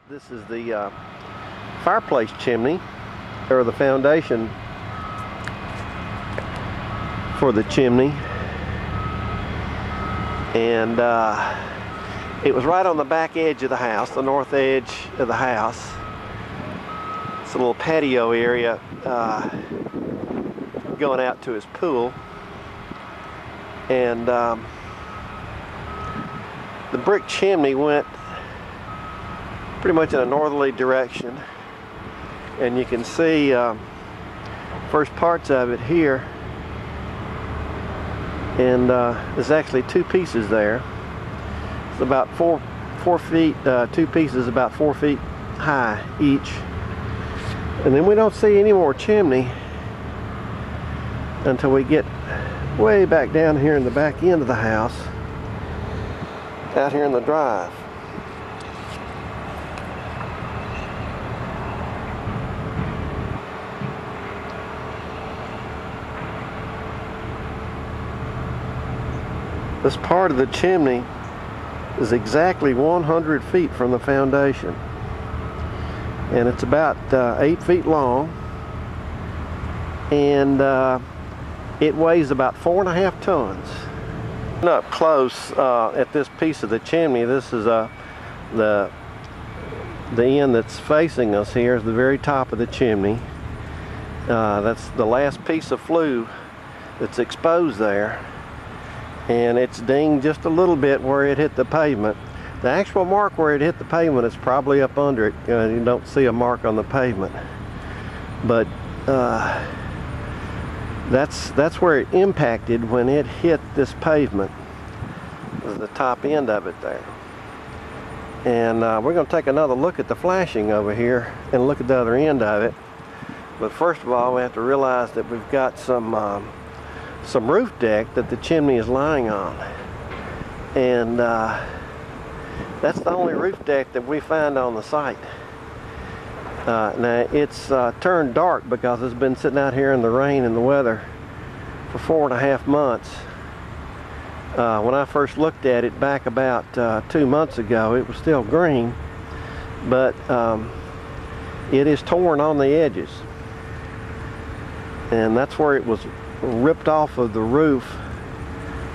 This is the fireplace chimney, or the foundation for the chimney, and it was right on the back edge of the house, the north edge of the house. It's a little patio area going out to his pool, and the brick chimney went pretty much in a northerly direction, and you can see first parts of it here, and there's actually two pieces there. It's about four feet, two pieces about 4 feet high each, and then we don't see any more chimney until we get way back down here in the back end of the house, out here in the drive. This part of the chimney is exactly 100 feet from the foundation, and it's about 8 feet long, and it weighs about 4.5 tons. Up close at this piece of the chimney, this is the end that's facing us here is the very top of the chimney. That's the last piece of flue that's exposed there, and it's dinged just a little bit where it hit the pavement. The actual mark where it hit the pavement is probably up under it. You don't see a mark on the pavement, but that's where it impacted when it hit this pavement, is the top end of it there. And we're going to take another look at the flashing over here and look at the other end of it. But first of all, we have to realize that we've got some roof deck that the chimney is lying on, and that's the only roof deck that we find on the site. Now it's turned dark because it's been sitting out here in the rain and the weather for 4.5 months. When I first looked at it back about 2 months ago, it was still green, but it is torn on the edges, and that's where it was ripped off of the roof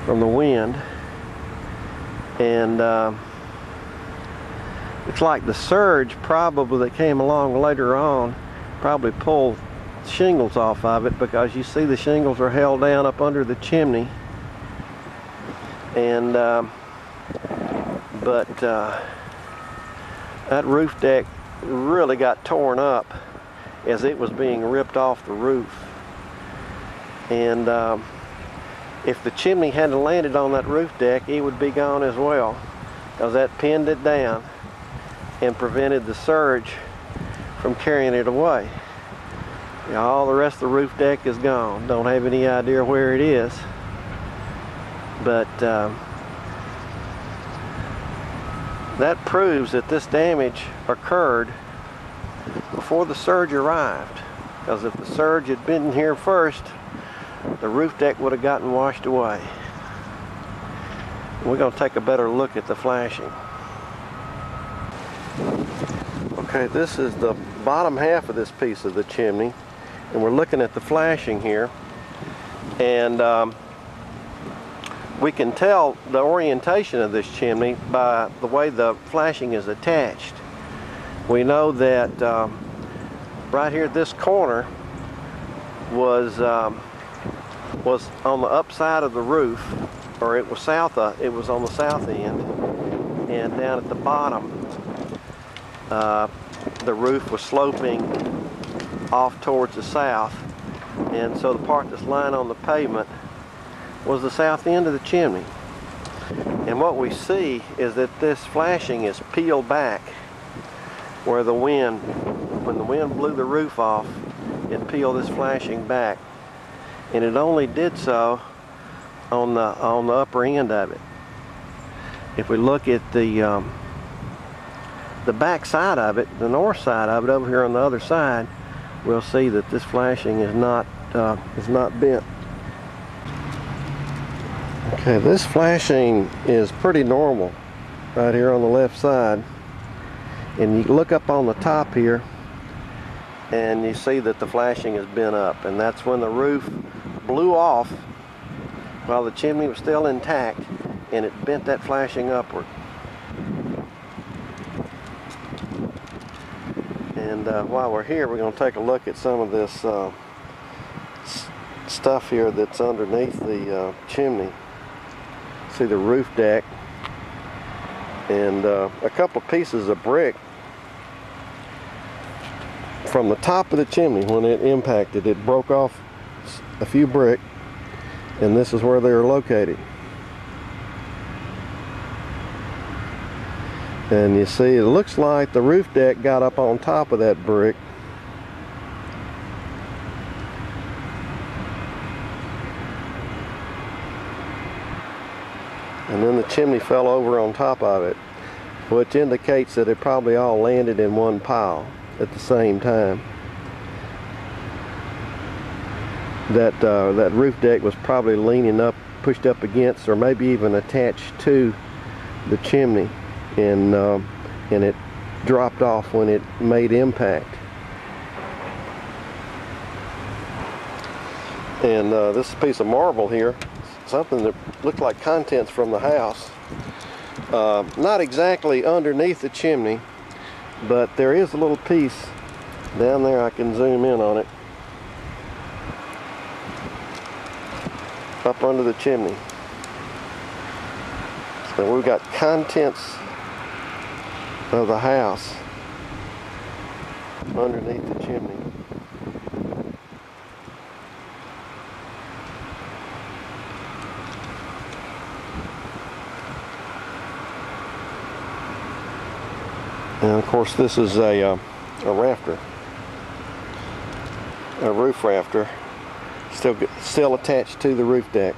from the wind. And it's like the surge probably that came along later on probably pulled shingles off of it, because you see the shingles are held down up under the chimney. And but that roof deck really got torn up as it was being ripped off the roof. And if the chimney hadn't landed on that roof deck, it would be gone as well, because that pinned it down and prevented the surge from carrying it away. You know, all the rest of the roof deck is gone. Don't have any idea where it is, but that proves that this damage occurred before the surge arrived, because if the surge had been here first, the roof deck would have gotten washed away. We're going to take a better look at the flashing. Okay, this is the bottom half of this piece of the chimney, and we're looking at the flashing here, and we can tell the orientation of this chimney by the way the flashing is attached. We know that right here, this corner was on the upside of the roof, or it was it was on the south end, and down at the bottom the roof was sloping off towards the south, and so the part that's lying on the pavement was the south end of the chimney. And what we see is that this flashing is peeled back where the wind, when the wind blew the roof off, it peeled this flashing back, and it only did so on the upper end of it. If we look at the back side of it, the north side of it, over here on the other side, we'll see that this flashing is not bent. Okay, this flashing is pretty normal right here on the left side, And you look up on the top here and you see that the flashing has been up, and that's when the roof blew off while the chimney was still intact, and it bent that flashing upward. And while we're here, we're going to take a look at some of this stuff here that's underneath the chimney. See the roof deck and a couple of pieces of brick from the top of the chimney. When it impacted, it broke off a few brick, and this is where they are located. And you see, it looks like the roof deck got up on top of that brick. And then the chimney fell over on top of it, which indicates that it probably all landed in one pile at the same time. That roof deck was probably leaning up, pushed up against, or maybe even attached to the chimney, and it dropped off when it made impact. And this piece of marble here, something that looked like contents from the house. Not exactly underneath the chimney, but there is a little piece down there. I can zoom in on it. Up under the chimney. So we've got contents of the house underneath the chimney. And of course, this is a rafter, a roof rafter, still attached to the roof deck.